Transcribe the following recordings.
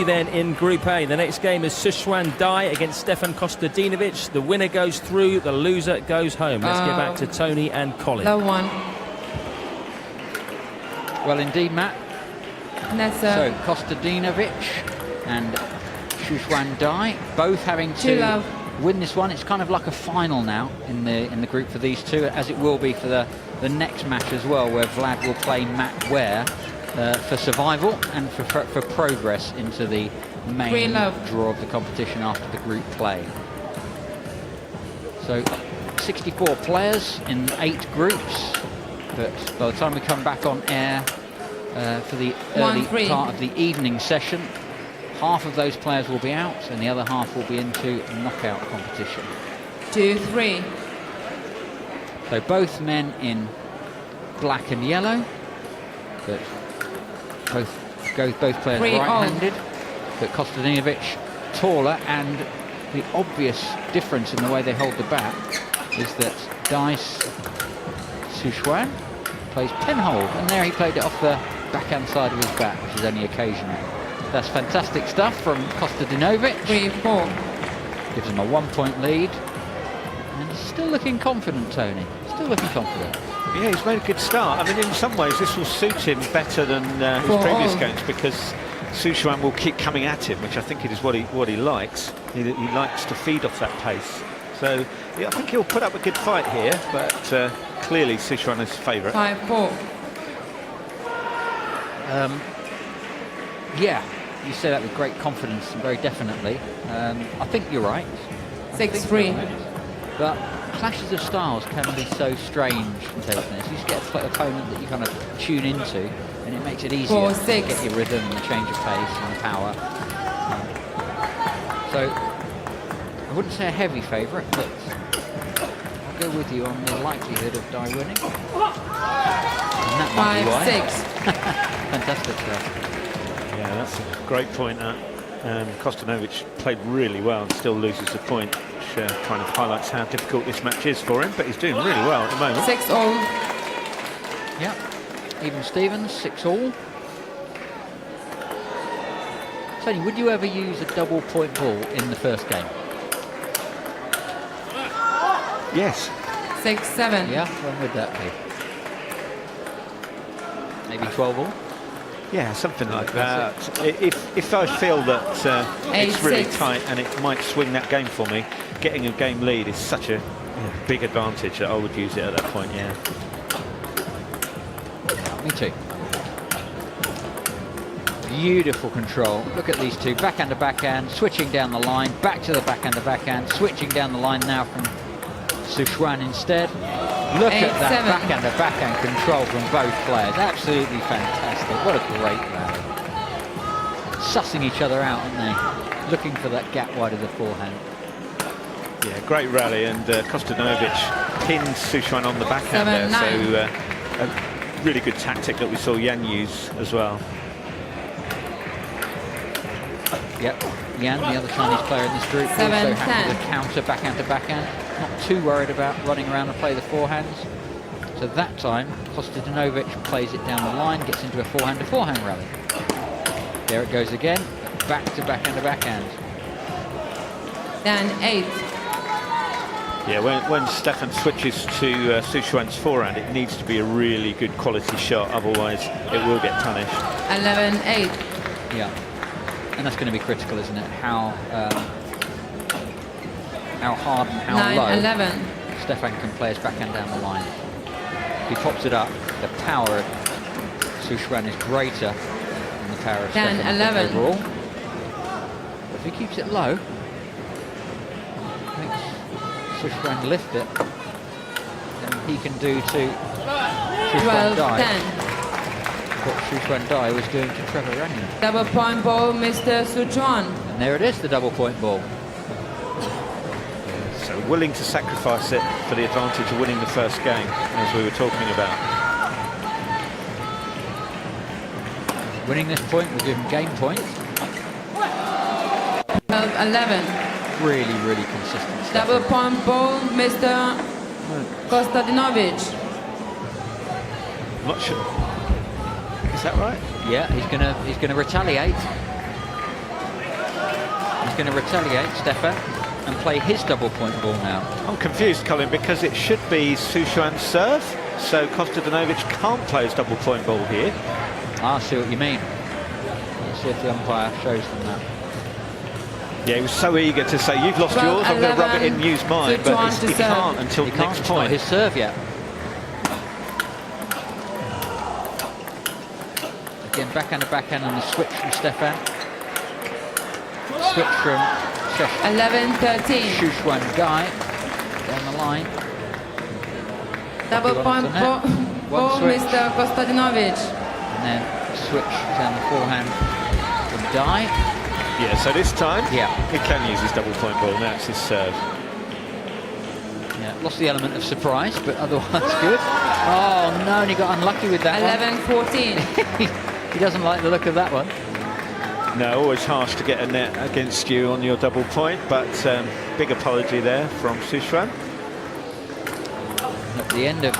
then in Group A. The next game is Suchuan-Kostadinovich against Suchuan-Kostadinovich. The winner goes through, the loser goes home. Let's get back to Tony and Colin. The one. Well, indeed, Matt. So Kostadinovich and Suchuan-Kostadinovich both having to win this one. It's kind of like a final now in the group for these two, as it will be for the next match as well, where Vlad will play Matt Ware for survival and for progress into the main draw of the competition after the group play. So 64 players in 8 groups, but by the time we come back on air for the early part of the evening session, half of those players will be out and the other half will be into knockout competition. 2-3. So both men in black and yellow, but both players right-handed, but Kostadinovich taller, and the obvious difference in the way they hold the bat is that Suchuan plays penhold, and there he played it off the backhand side of his bat, which is only occasional. That's fantastic stuff from Kostadinovich. 3-4. Gives him a 1-point lead, and he's still looking confident, Tony. Still looking confident. Yeah, he's made a good start. I mean, in some ways, this will suit him better than his previous games, because Suchuan will keep coming at him, which I think it is what he likes. He likes to feed off that pace. So yeah, I think he'll put up a good fight here, but clearly Suchuan is favourite. 5-4. Yeah, you say that with great confidence and very definitely. I think you're right. 6-3. But clashes of styles can be so strange in table tennis. You just get an opponent that you kind of tune into, and it makes it easier to get your rhythm and the change of pace and the power. So I wouldn't say a heavy favourite, but I'll go with you on the likelihood of Dai winning. And that might be why. 5-6. Fantastic stuff. Yeah, that's a great point. Kostadinovich played really well and still loses the point, which kind of highlights how difficult this match is for him, but he's doing really well at the moment. 6-all. Yeah, even Stevens, 6-all. Tony, would you ever use a double point ball in the first game? Yes. 6-7. Yeah, when would that be? Maybe 12-all? Yeah, something like that. If I feel that it's really tight and it might swing that game for me, getting a game lead is such a big advantage that I would use it at that point, yeah. Me too. Beautiful control. Look at these two, backhand to backhand, switching down the line, back to the backhand to backhand, switching down the line now from Suchuan instead. Look at that backhand to backhand control from both players. Absolutely fantastic. What a great rally. Sussing each other out, aren't they? Looking for that gap wide of the forehand. Yeah, great rally, and Kostadinovich pins Suchuan on the backhand there. So a really good tactic that we saw Yan use as well. Yep, Yan, the other Chinese player in this group, also happy to counter backhand to backhand. Not too worried about running around and play the forehands. So that time, Kostadinovich plays it down the line, gets into a forehand to forehand rally. There it goes again, back to backhand to backhand. Then 8. Yeah, when Stefan switches to Suchuan's forehand, it needs to be a really good quality shot, otherwise it will get punished. 11-8. Yeah, and that's going to be critical, isn't it? How hard and how 9-11. low Stefan can play his backhand down the line. If he pops it up, the power of Suchuan is greater than the power of Stefan 10-11 overall. But if he keeps it low, makes Suchuan lift it, then he can do to Suchuan-Kostadinovich what Suchuan-Kostadinovich was doing to Trevor Runyon. Double point ball, Mr. Suchuan. And there it is, the double point ball. So willing to sacrifice it for the advantage of winning the first game, as we were talking about. Winning this point will give him game points. 12-11. Really, really consistent stuff. Double point ball, Mr. Kostadinovich. I'm not sure. Is that right? Yeah, he's gonna retaliate. going to retaliate, Stefan, and play his double point ball now. I'm confused, Colin, because it should be Suchuan's serve, so Kostadinovich can't play his double point ball here. I see what you mean. Let's see if the umpire shows them that. Yeah, he was so eager to say, you've lost 12, yours, I'm going to rub it 11, in, use mine, but Suchuan he to serve. can't until He the can't, next it's not point. his serve yet. Again, backhand on the switch from Stefan. Switch from 11-13. Suchuan-Kostadinovich down the line. Double point for switch. Mr. Kostadinovich. And then switch down the forehand from Dai. Yeah, so this time, Yeah. he can use his double point ball, now it's his serve. Yeah, lost the element of surprise, but otherwise good. Oh no, and he got unlucky with that 11-14. one. He doesn't like the look of that one. No, always harsh to get a net against you on your double point, but big apology there from Suchuan. At the end of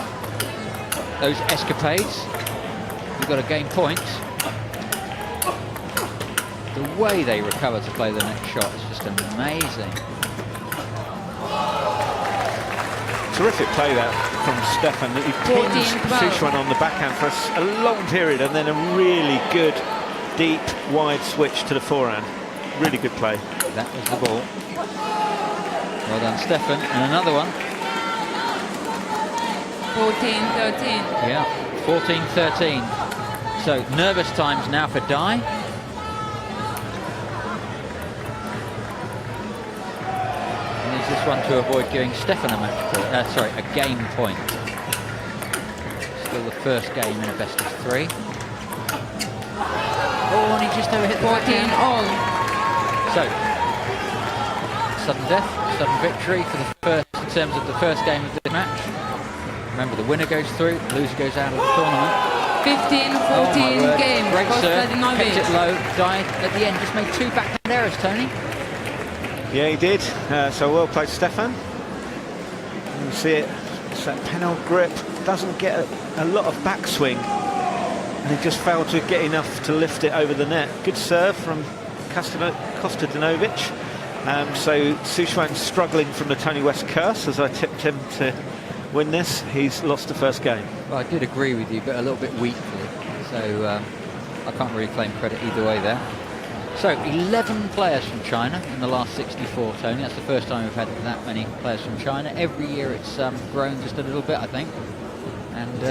those escapades, you've got to gain points. The way they recover to play the next shot is just amazing. Terrific play that from Stefan. He pins 14-12. Suchuan on the backhand for a long period, and then a really good, deep, wide switch to the forehand. Really good play. That was the ball. Well done, Stefan. And another one. 14-13. Yeah, 14-13. So nervous times now for Dai. And is this one to avoid giving Stefan a match point? Sorry, a game point. Still the first game in a best of 3. Oh, and he just overhit the 14 all. So, sudden death, sudden victory for the first, in terms of the first game of the match. Remember, the winner goes through, the loser goes out of the tournament. 15-14 game. Great serve, kept Kostadinovich. it low, died at the end, just made 2 backhand errors, Tony. Yeah, he did. So well played, Stefan. You see it. It's that penalty grip. Doesn't get a lot of backswing. And he just failed to get enough to lift it over the net. Good serve from Kostadinovich. So Suchuan's struggling from the Tony West curse, as I tipped him to win this. He's lost the first game. Well, I did agree with you, but a little bit weakly. So I can't really claim credit either way there. So 11 players from China in the last 64, Tony. That's the first time we've had that many players from China. Every year it's grown just a little bit, I think. And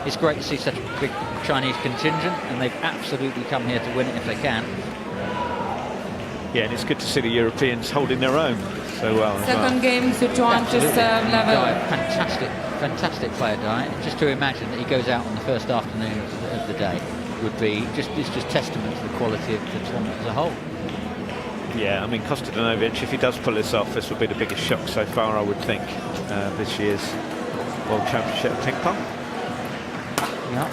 it's great to see such a big Chinese contingent, and they've absolutely come here to win it if they can. Yeah, and it's good to see the Europeans holding their own so well. Second game, Suchuan to Absolutely. serve level. Dai, fantastic player, Dai. Just to imagine that he goes out on the first afternoon of the day would be it's just testament to the quality of the tournament as a whole. Yeah, I mean, Kostadinovich, if he does pull this off, this will be the biggest shock so far, I would think, this year's World Championship of Ping Pong. Yeah.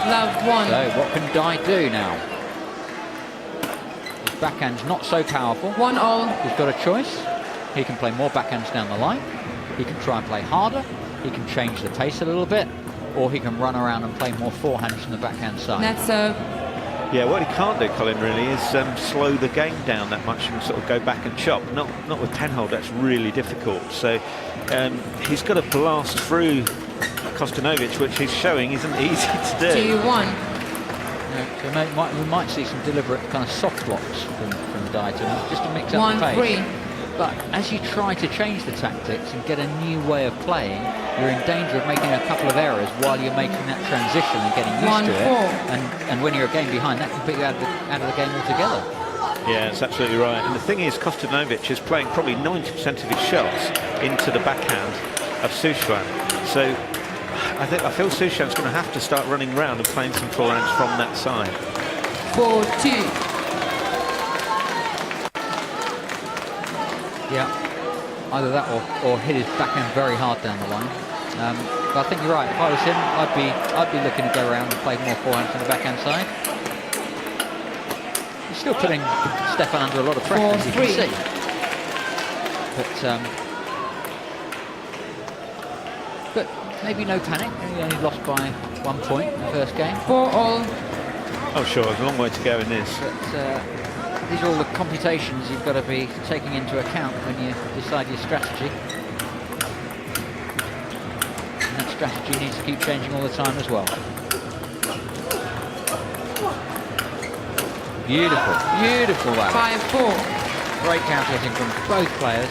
Love 1. So what can Dai do now? His backhand's not so powerful. 1 all. He's got a choice. He can play more backhands down the line. He can try and play harder. He can change the pace a little bit. Or he can run around and play more forehands from the backhand side. Net serve. Yeah, what he can't do, Colin, really, is slow the game down that much and sort of go back and chop. Not with Penhold, that's really difficult. So he's got to blast through Kostadinovich, which he's showing isn't easy to do. 2-1. So we might see some deliberate kind of soft blocks from Dai just to mix up the pace. 1-3. But as you try to change the tactics and get a new way of playing, you're in danger of making a couple of errors while you're making that transition and getting used to it. 1-4. And when you're a game behind, that can put you out of the game altogether. Yeah, that's absolutely right. And the thing is, Kostadinovich is playing probably 90% of his shots into the backhand of Suchuan. So I feel Suchuan's going to have to start running around and playing some forehands from that side. 4-2. Yeah, either that or hit his backhand very hard down the line. But I think you're right. If I was him, I'd be looking to go around and play more forehands on the backhand side. He's still putting Stefan under a lot of pressure, as you can see. But maybe no panic. He only lost by 1 point in the first game. 4 all. Oh, sure, there's a long way to go in this. But these are all the computations you've got to be taking into account when you decide your strategy. And that strategy needs to keep changing all the time as well. Beautiful, beautiful rally. 5-4. Great counter hitting from both players.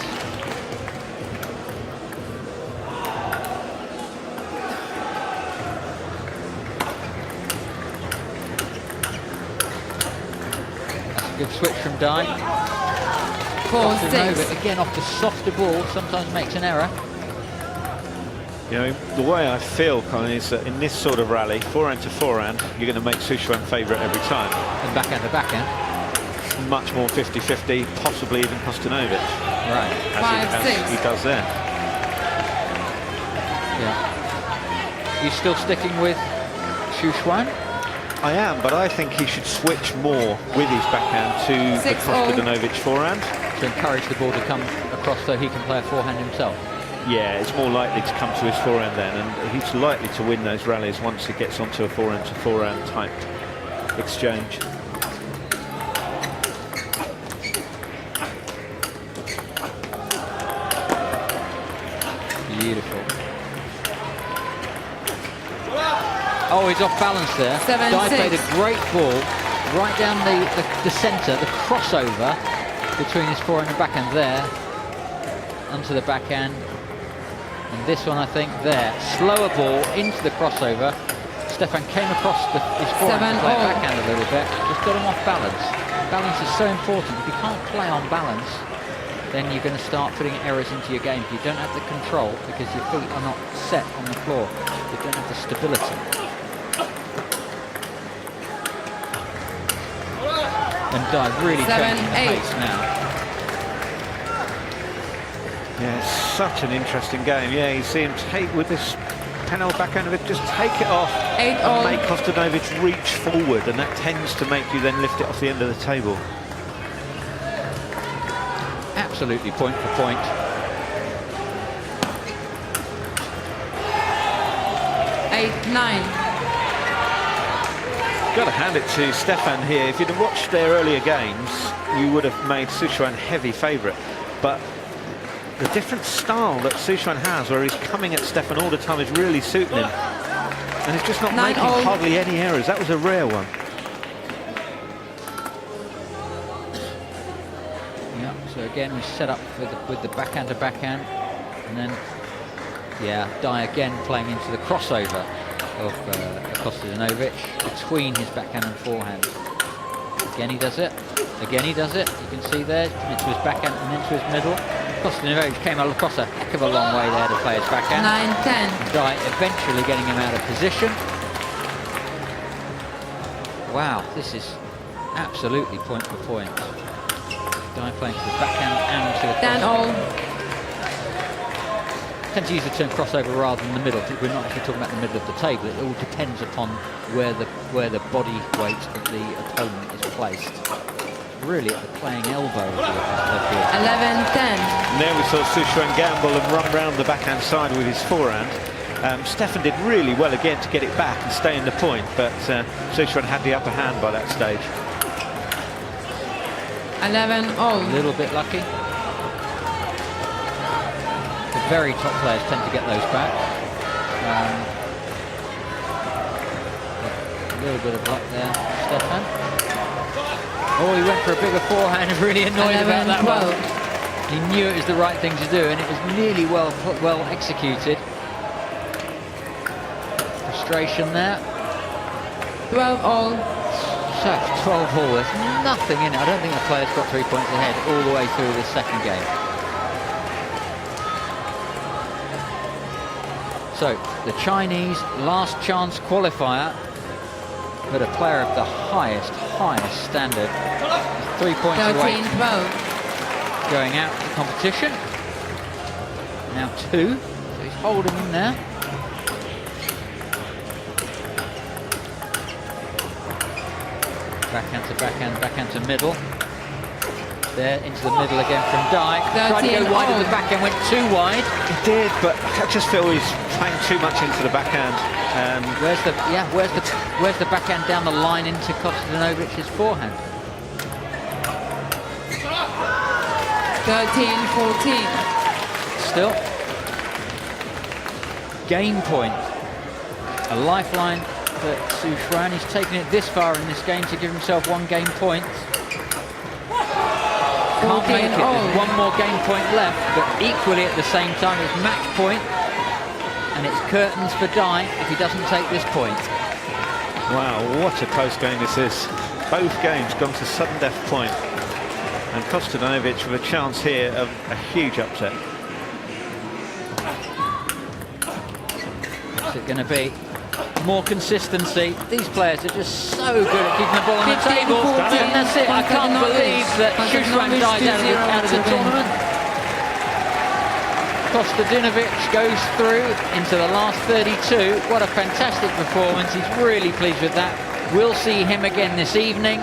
Good switch from Dye. 4-6. Again, off the softer ball, sometimes makes an error. You know, the way I feel, Colin, is that in this sort of rally, forehand to forehand, you're going to make Suchuan favourite every time. And backhand to backhand. Much more 50-50, possibly even Kostadinovich. Right. As he does there. Yeah. You still sticking with Suchuan? I am, but I think he should switch more with his backhand to the Kostadinovich forehand. To encourage the ball to come across so he can play a forehand himself. Yeah, it's more likely to come to his forehand then, and he's likely to win those rallies once he gets onto a forehand to forehand type exchange. Beautiful. Oh, he's off balance there. 7-6. Dye played a great ball right down the centre, the crossover between his forehand and backhand there, onto the backhand. And this one, I think, there. Slower ball into the crossover. Stefan came across his forehand to play backhand a little bit, just got him off balance. Balance is so important. If you can't play on balance, then you're going to start putting errors into your game. You don't have the control because your feet are not set on the floor. You don't have the stability. And Dye really changing the pace now. Yeah, it's such an interesting game. Yeah, you see him take with this panel backhand of it, just take it off and make Kostadinovich reach forward, and that tends to make you then lift it off the end of the table. Absolutely point for point. Got to hand it to Stefan here. If you'd have watched their earlier games, you would have made Suchuan heavy favourite. But the different style that Suchuan has, where he's coming at Stefan all the time, is really suiting him. And he's just not making hardly any errors. That was a rare one. Yeah, so again we set up with the backhand to backhand, and then yeah, Dye again playing into the crossover of Kostadinovich between his backhand and forehand. Again he does it. Again he does it. You can see there, into his backhand and into his middle. Kostadinovich came across a heck of a long way there to play his backhand. 9-10. Dye eventually getting him out of position. Wow, this is absolutely point for point. Dye playing to the backhand and to the crossover. Tend to use the term crossover rather than the middle. We're not actually talking about the middle of the table. It all depends upon where the body weight of the opponent is placed. Really at the playing elbow of the 11-10. And there we saw Suchuan gamble and run round the backhand side with his forehand. Stefan did really well again to get it back and stay in the point, but Suchuan had the upper hand by that stage. 11-0. A little bit lucky. The very top players tend to get those back. A little bit of luck there, Stefan. Oh, he went for a bigger forehand, really annoyed about that one. He knew it was the right thing to do, and it was really well executed. Frustration there. 12-all. So, 12-all, there's nothing in it. I don't think the player's got 3 points ahead all the way through this second game. So, the Chinese last chance qualifier, but a player of the highest standard. 3 points away. 13-12. Going out of the competition. Now 2, so he's holding in there. Backhand to backhand, backhand to middle. There into the middle again from Dai. Tried to go wide at the backhand, went too wide. He did, but I just feel he's playing too much into the backhand. Where's the backhand down the line into Kostadinovich's forehand? 13-14. Still, game point. A lifeline for Suchuan. He's taken it this far in this game to give himself 1 game point. Can't make it. There's 1 more game point left, but equally at the same time it's match point, and it's curtains for Dai if he doesn't take this point. Wow, what a close game this is. Both games gone to sudden death point, and Kostadinovic with a chance here of a huge upset. What's it going to be? More consistency. These players are just so good at keeping the ball on the table. And that's it. I can't believe that Suchuan died out of the tournament. Kostadinovic goes through into the last 32. What a fantastic performance. He's really pleased with that. We'll see him again this evening.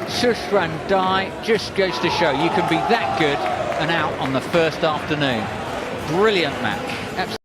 Suchuan Dai just goes to show you can be that good and out on the first afternoon. Brilliant match.